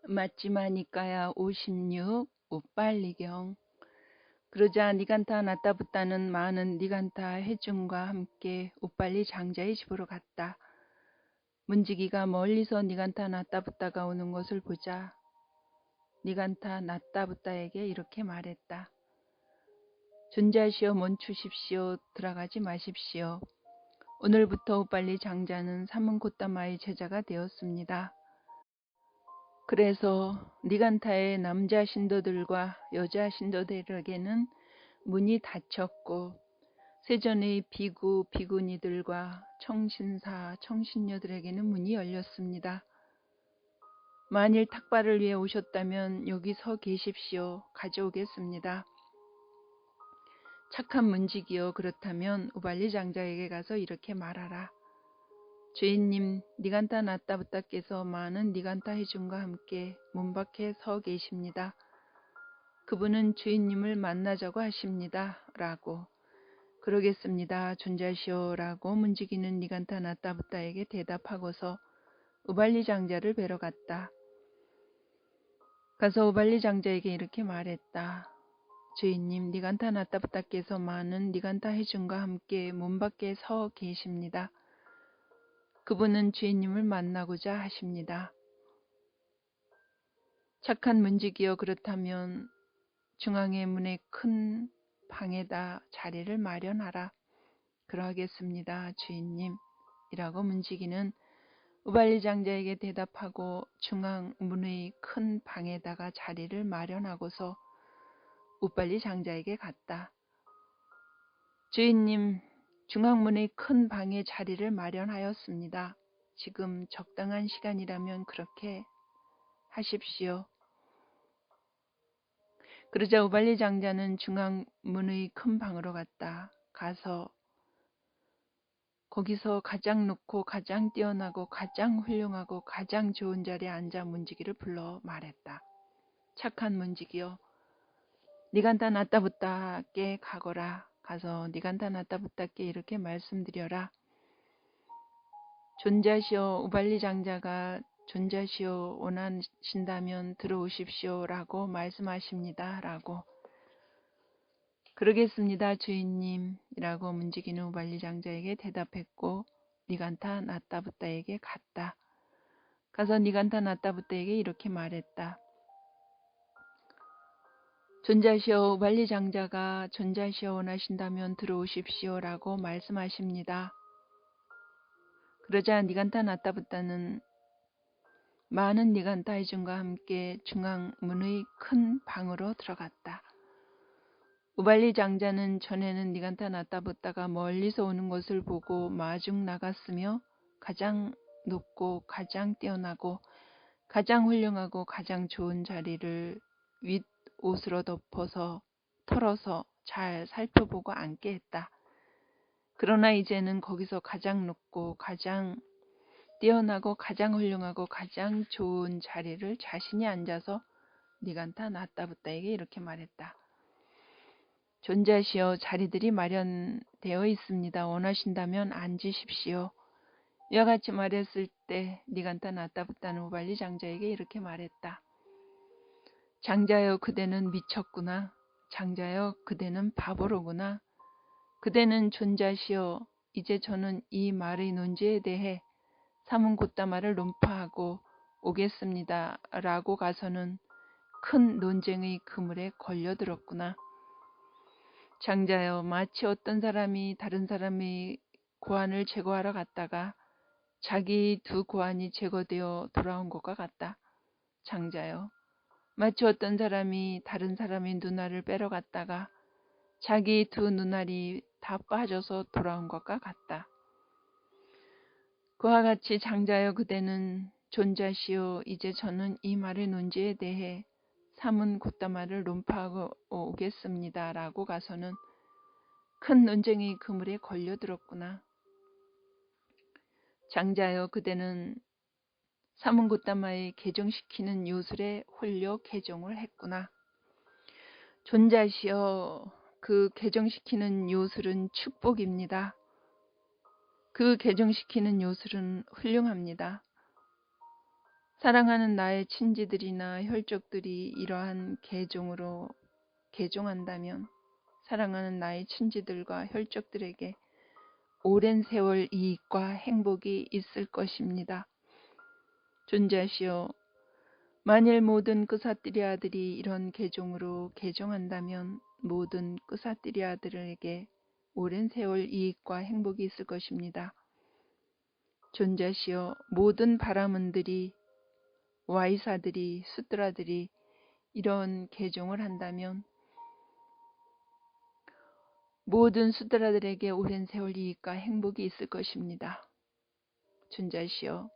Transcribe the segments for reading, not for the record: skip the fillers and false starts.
맞지마니까야 56 우빨리경. 그러자 니간타 나따붓다는 많은 니간타 해중과 함께 우빨리 장자의 집으로 갔다. 문지기가 멀리서 니간타 나따붓다가 오는 것을 보자 니간타 나따붓다에게 이렇게 말했다. 존자시오, 멈추십시오. 들어가지 마십시오. 오늘부터 우빨리 장자는 사문고따마의 제자가 되었습니다. 그래서 니간타의 남자 신도들과 여자 신도들에게는 문이 닫혔고 세전의 비구, 비구니들과 청신사, 청신녀들에게는 문이 열렸습니다. 만일 탁발을 위해 오셨다면 여기 서 계십시오. 가져오겠습니다. 착한 문지기여, 그렇다면 우발리 장자에게 가서 이렇게 말하라. 주인님, 니간타 나따붓다께서 많은 니간타 해중과 함께 문 밖에 서 계십니다. 그분은 주인님을 만나자고 하십니다. 라고. 그러겠습니다. 존자시오. 라고 문지기는 니간타 나따붓다에게 대답하고서 우발리 장자를 뵈러 갔다. 가서 우발리 장자에게 이렇게 말했다. 주인님, 니간타 나따붓다께서 많은 니간타 해중과 함께 문 밖에 서 계십니다. 그분은 주인님을 만나고자 하십니다. 착한 문지기여, 그렇다면 중앙의 문의 큰 방에다 자리를 마련하라. 그러하겠습니다, 주인님. 이라고 문지기는 우발리 장자에게 대답하고 중앙 문의 큰 방에다가 자리를 마련하고서 우발리 장자에게 갔다. 주인님, 중앙문의 큰 방에 자리를 마련하였습니다. 지금 적당한 시간이라면 그렇게 하십시오. 그러자 우발리 장자는 중앙문의 큰 방으로 갔다. 가서 거기서 가장 높고 가장 뛰어나고 가장 훌륭하고 가장 좋은 자리에 앉아 문지기를 불러 말했다. 착한 문지기여, 니간타 나따붓다께 가거라. 가서 니간타 나따붓다께 이렇게 말씀드려라. 존자시오, 우발리 장자가 존자시오 원하신다면 들어오십시오. 라고 말씀하십니다. 라고. 그러겠습니다, 주인님. 이라고 문지기는 우발리 장자에게 대답했고 니간타 나따붓다에게 갔다. 가서 니간타 나따붓다에게 이렇게 말했다. 존자시오, 우발리 장자가 존자시오 원하신다면 들어오십시오. 라고 말씀하십니다. 그러자 니간타 나따붓다는 많은 니간타 해중과 함께 중앙문의 큰 방으로 들어갔다. 우발리 장자는 전에는 니간타 나따붓다가 멀리서 오는 것을 보고 마중 나갔으며 가장 높고 가장 뛰어나고 가장 훌륭하고 가장 좋은 자리를 윗옷으로 덮어서 털어서 잘 살펴보고 앉게 했다. 그러나 이제는 거기서 가장 높고 가장 뛰어나고 가장 훌륭하고 가장 좋은 자리를 자신이 앉아서 니간타 나따붓다에게 이렇게 말했다. 존자시여, 자리들이 마련되어 있습니다. 원하신다면 앉으십시오. 이와 같이 말했을 때 니간타 나따붓다는 우발리 장자에게 이렇게 말했다. 장자여, 그대는 미쳤구나. 장자여, 그대는 바보로구나. 그대는 존자시여, 이제 저는 이 말의 논지에 대해 사문고따말을 논파하고 오겠습니다. 라고 가서는 큰 논쟁의 그물에 걸려들었구나. 장자여, 마치 어떤 사람이 다른 사람의 고안을 제거하러 갔다가 자기 두 고안이 제거되어 돌아온 것과 같다. 장자여, 마치 어떤 사람이 다른 사람의 눈알을 빼러 갔다가 자기 두 눈알이 다 빠져서 돌아온 것과 같다. 그와 같이 장자여, 그대는 존자시오, 이제 저는 이 말의 논지에 대해 사문고따말을 논파하고 오겠습니다. 라고 가서는 큰 논쟁의 그물에 걸려들었구나. 장자여, 그대는 사문고따말을 개정시키는 요술에 홀려 개정을 했구나. 존자시여, 그 개정시키는 요술은 축복입니다. 그 개정시키는 요술은 훌륭합니다. 사랑하는 나의 친지들이나 혈족들이 이러한 계종으로 계종한다면 사랑하는 나의 친지들과 혈족들에게 오랜 세월 이익과 행복이 있을 것입니다. 존재하시오. 만일 모든 끄사띠리 아들이 이런 계종으로 계종한다면 모든 끄사띠리 아들에게 오랜 세월 이익과 행복이 있을 것입니다. 존재하시오. 모든 바라문들이 와이사들이 수드라들이 이런 계종을 한다면 모든 수드라들에게 오랜 세월 이익과 행복이 있을 것입니다. 존재하시오.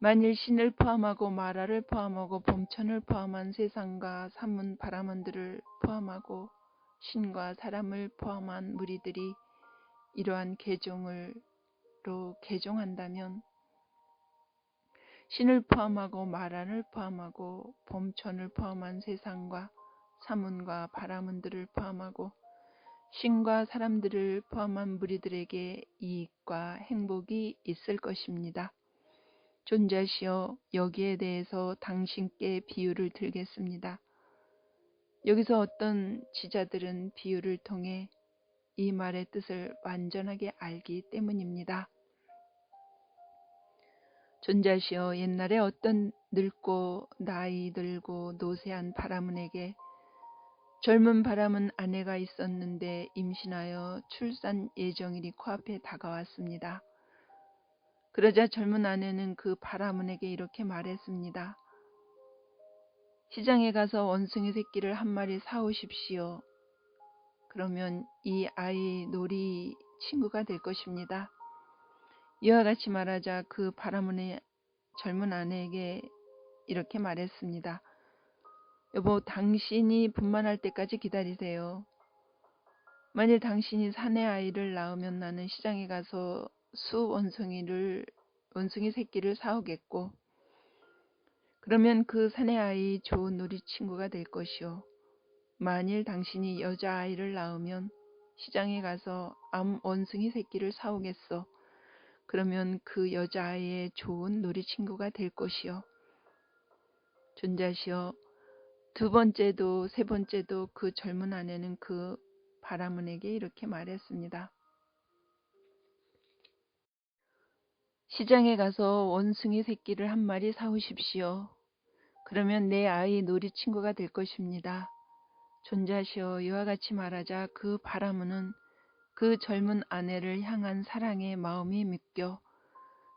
만일 신을 포함하고 마라를 포함하고 봄천을 포함한 세상과 산문 바라문들을 포함하고 신과 사람을 포함한 무리들이 이러한 계종으로 계종한다면 신을 포함하고 마라를 포함하고 봄천을 포함한 세상과 사문과 바라문들을 포함하고 신과 사람들을 포함한 무리들에게 이익과 행복이 있을 것입니다. 존재하시어 여기에 대해서 당신께 비유를 들겠습니다. 여기서 어떤 지자들은 비유를 통해 이 말의 뜻을 완전하게 알기 때문입니다. 존재하시어 옛날에 어떤 늙고 나이 들고 노쇠한 바라문에게 젊은 바라문 아내가 있었는데 임신하여 출산 예정일이 코앞에 다가왔습니다. 그러자 젊은 아내는 그 바라문에게 이렇게 말했습니다. 시장에 가서 원숭이 새끼를 한 마리 사오십시오. 그러면 이 아이 놀이 친구가 될 것입니다. 이와 같이 말하자 그 바라문의 젊은 아내에게 이렇게 말했습니다. 여보, 당신이 분만할 때까지 기다리세요. 만일 당신이 사내 아이를 낳으면 나는 시장에 가서 원숭이 새끼를 사오겠고 그러면 그 사내 아이 좋은 놀이 친구가 될 것이요. 만일 당신이 여자아이를 낳으면 시장에 가서 원숭이 새끼를 사오겠어. 그러면 그 여자아이의 좋은 놀이 친구가 될 것이요. 존재하시어 두 번째도 세 번째도 그 젊은 아내는 그 바라문에게 이렇게 말했습니다. 시장에 가서 원숭이 새끼를 한 마리 사오십시오. 그러면 내 아이 놀이 친구가 될 것입니다. 존재하시어 이와 같이 말하자 그 바라문은 그 젊은 아내를 향한 사랑의 마음이 묶여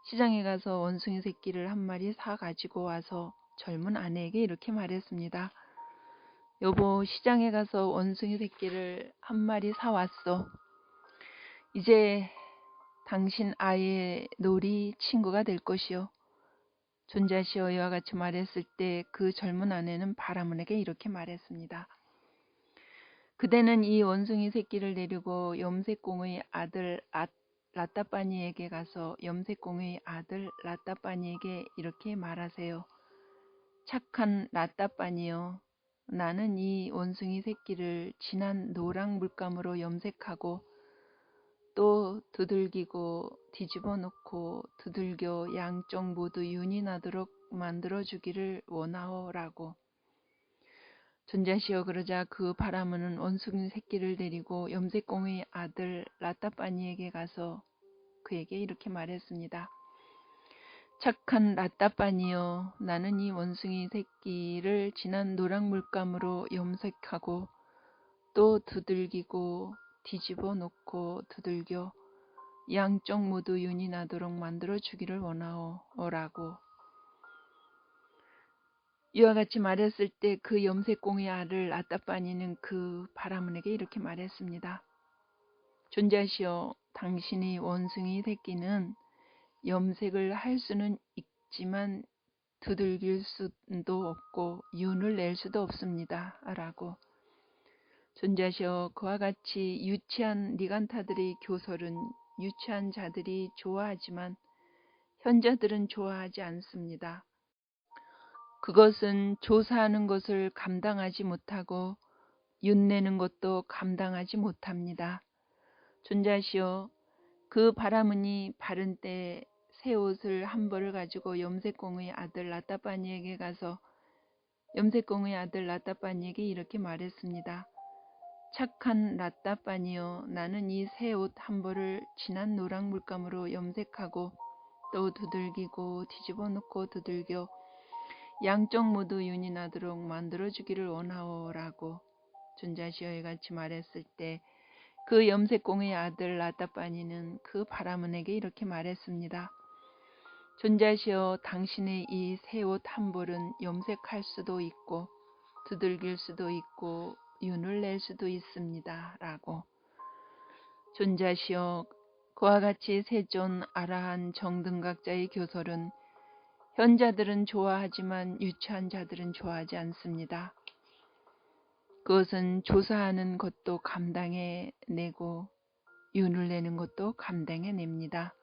시장에 가서 원숭이 새끼를 한 마리 사 가지고 와서 젊은 아내에게 이렇게 말했습니다. 여보, 시장에 가서 원숭이 새끼를 한 마리 사왔어. 이제 당신 아이의 놀이 친구가 될 것이요. 존재하시어 이와 같이 말했을 때 그 젊은 아내는 바라문에게 이렇게 말했습니다. 그대는 이 원숭이 새끼를 데리고 염색공의 아들 라따빠니에게 가서 염색공의 아들 라따빠니에게 이렇게 말하세요. 착한 라따빠니여, 나는 이 원숭이 새끼를 진한 노랑 물감으로 염색하고 또 두들기고 뒤집어 놓고 두들겨 양쪽 모두 윤이 나도록 만들어주기를 원하오라고. 존재하시어 그러자 그 바라문은 원숭이 새끼를 데리고 염색공의 아들 라따빠니에게 가서 그에게 이렇게 말했습니다. 착한 라따빠니여, 나는 이 원숭이 새끼를 진한 노랑 물감으로 염색하고 또 두들기고 뒤집어 놓고 두들겨 양쪽 모두 윤이 나도록 만들어 주기를 원하오라고. 이와 같이 말했을 때 그 염색공의 아들 라따빠니는 그 바라문에게 이렇게 말했습니다. 존재하시어 당신이 원숭이 새끼는 염색을 할 수는 있지만 두들길 수도 없고 윤을 낼 수도 없습니다. 라고. 존재하시어 그와 같이 유치한 니간타들의 교설은 유치한 자들이 좋아하지만 현자들은 좋아하지 않습니다. 그것은 조사하는 것을 감당하지 못하고 윤내는 것도 감당하지 못합니다. 존재하시어 그 바라문이 바른 때 새 옷을 한 벌을 가지고 염색공의 아들 라따빠니에게 가서 염색공의 아들 라따빠니에게 이렇게 말했습니다. 착한 라따빠니여, 나는 이 새 옷 한 벌을 진한 노랑 물감으로 염색하고 또 두들기고 뒤집어 놓고 두들겨 양쪽 모두 윤이 나도록 만들어주기를 원하오라고 존자시어에 같이 말했을 때 그 염색공의 아들 라따빠니는 그 바라문에게 이렇게 말했습니다. 존자시어, 당신의 이 새 옷 한 벌은 염색할 수도 있고 두들길 수도 있고 윤을 낼 수도 있습니다. 라고. 존자시어, 그와 같이 세존 아라한 정등각자의 교설은 현자들은 좋아하지만 유치한 자들은 좋아하지 않습니다. 그것은 조사하는 것도 감당해내고 윤을 내는 것도 감당해냅니다.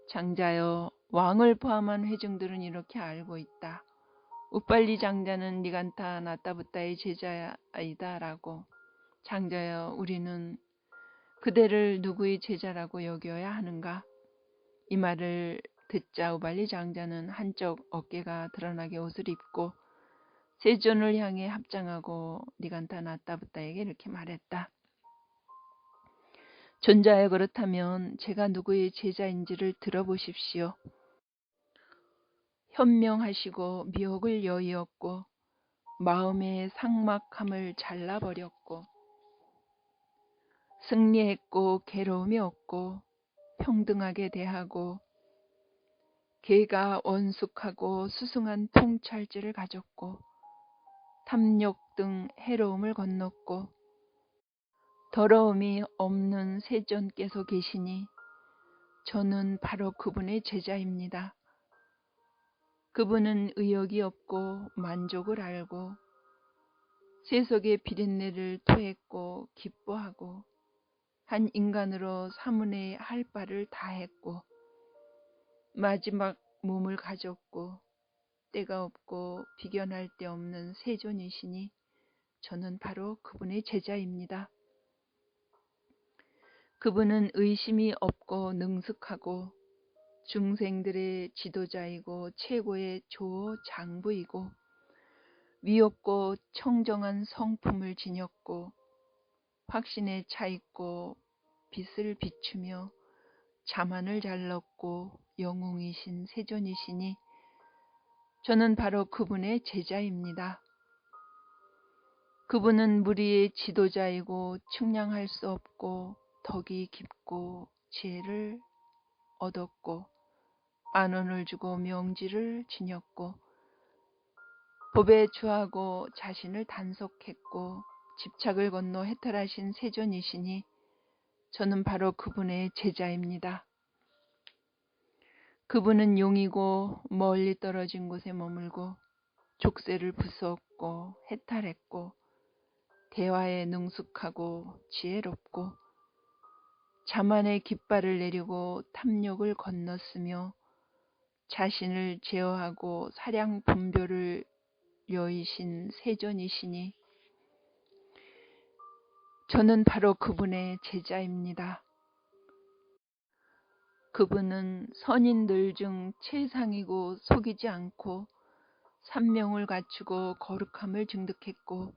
장자여, 왕을 포함한 회중들은 이렇게 알고 있다. 우빨리 장자는 니간타 나타부타의 제자이다 라고. 장자여, 우리는 그대를 누구의 제자라고 여겨야 하는가? 이 말을 듣자 우발리 장자는 한쪽 어깨가 드러나게 옷을 입고 세존을 향해 합장하고 니간타 나타부타에게 이렇게 말했다. 존자여, 그렇다면 제가 누구의 제자인지를 들어보십시오. 현명하시고 미혹을 여의었고 마음의 삭막함을 잘라버렸고 승리했고 괴로움이 없고 평등하게 대하고 개가 원숙하고 수승한 통찰지를 가졌고 탐욕 등 해로움을 건넜고 더러움이 없는 세존께서 계시니 저는 바로 그분의 제자입니다. 그분은 의욕이 없고 만족을 알고 세속의 비린내를 토했고 기뻐하고 한 인간으로 사문에 할 바를 다했고 마지막 몸을 가졌고 때가 없고 비견할 데 없는 세존이시니 저는 바로 그분의 제자입니다. 그분은 의심이 없고 능숙하고 중생들의 지도자이고 최고의 조어 장부이고 위없고 청정한 성품을 지녔고 확신에 차있고 빛을 비추며 자만을 잘 넣고 영웅이신 세존이시니 저는 바로 그분의 제자입니다. 그분은 무리의 지도자이고 측량할 수 없고 덕이 깊고 지혜를 얻었고 안언을 주고 명지를 지녔고 법에 주하고 자신을 단속했고 집착을 건너 해탈하신 세존이시니 저는 바로 그분의 제자입니다. 그분은 용이고 멀리 떨어진 곳에 머물고 족쇄를 부수었고 해탈했고 대화에 능숙하고 지혜롭고 자만의 깃발을 내리고 탐욕을 건넜으며 자신을 제어하고 사량 분별을 여의신 세존이시니 저는 바로 그분의 제자입니다. 그분은 선인들 중 최상이고 속이지 않고 산명을 갖추고 거룩함을 증득했고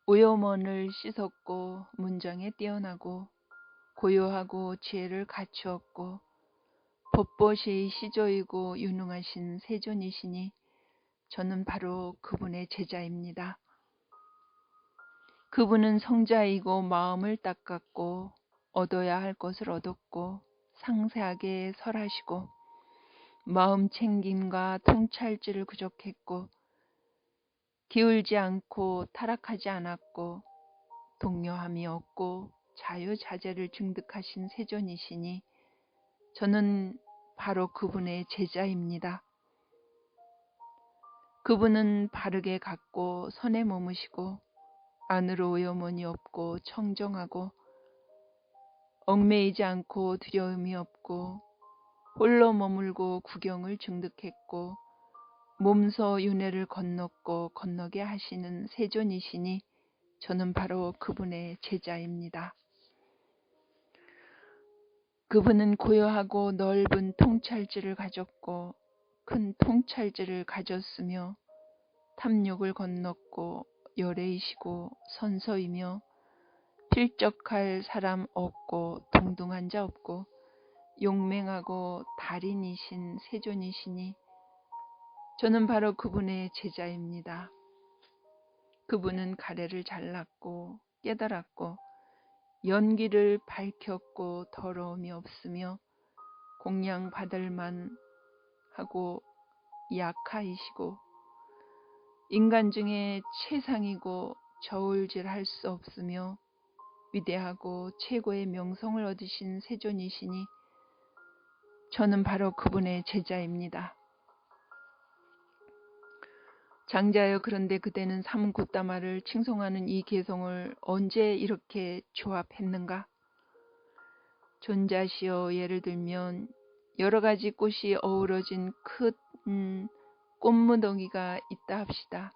오염원을 씻었고 문장에 뛰어나고 고요하고 지혜를 갖추었고 법보시의 시조이고 유능하신 세존이시니 저는 바로 그분의 제자입니다. 그분은 성자이고 마음을 닦았고 얻어야 할 것을 얻었고 상세하게 설하시고 마음 챙김과 통찰지를 구족했고 기울지 않고 타락하지 않았고 동요함이 없고 자유자재를 증득하신 세존이시니 저는 바로 그분의 제자입니다. 그분은 바르게 갖고 선에 머무시고 안으로 오염원이 없고 청정하고 얽매이지 않고 두려움이 없고 홀로 머물고 구경을 증득했고 몸소 윤회를 건넜고 건너게 하시는 세존이시니 저는 바로 그분의 제자입니다. 그분은 고요하고 넓은 통찰지를 가졌고 큰 통찰지를 가졌으며 탐욕을 건넜고 열애이시고 선서이며 필적할 사람 없고 동등한 자 없고 용맹하고 달인이신 세존이시니 저는 바로 그분의 제자입니다. 그분은 가래를 잘랐고 깨달았고 연기를 밝혔고 더러움이 없으며 공양받을 만하고 약하이시고 인간 중에 최상이고 저울질할 수 없으며 위대하고 최고의 명성을 얻으신 세존이시니 저는 바로 그분의 제자입니다. 장자여, 그런데 그대는 삼굿다마를 칭송하는 이 개성을 언제 이렇게 조합했는가? 존자시여, 예를 들면 여러 가지 꽃이 어우러진 큰 꽃무더기가 있다 합시다.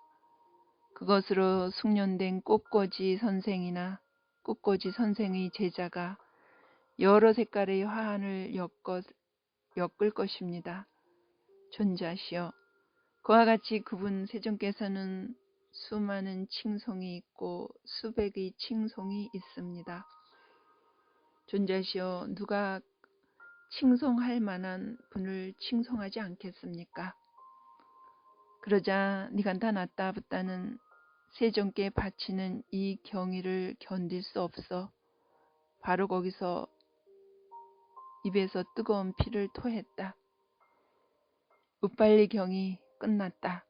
그것으로 숙련된 꽃꽂이 선생이나 꽃꽂이 선생의 제자가 여러 색깔의 화환을 엮을 것입니다. 존자시여, 그와 같이 그분 세존께서는 수많은 칭송이 있고 수백의 칭송이 있습니다. 존자시여, 누가 칭송할 만한 분을 칭송하지 않겠습니까? 그러자 니간타나타 붓다는 세존께 바치는 이 경의를 견딜 수 없어 바로 거기서 입에서 뜨거운 피를 토했다. 우빨리 경이 끝났다.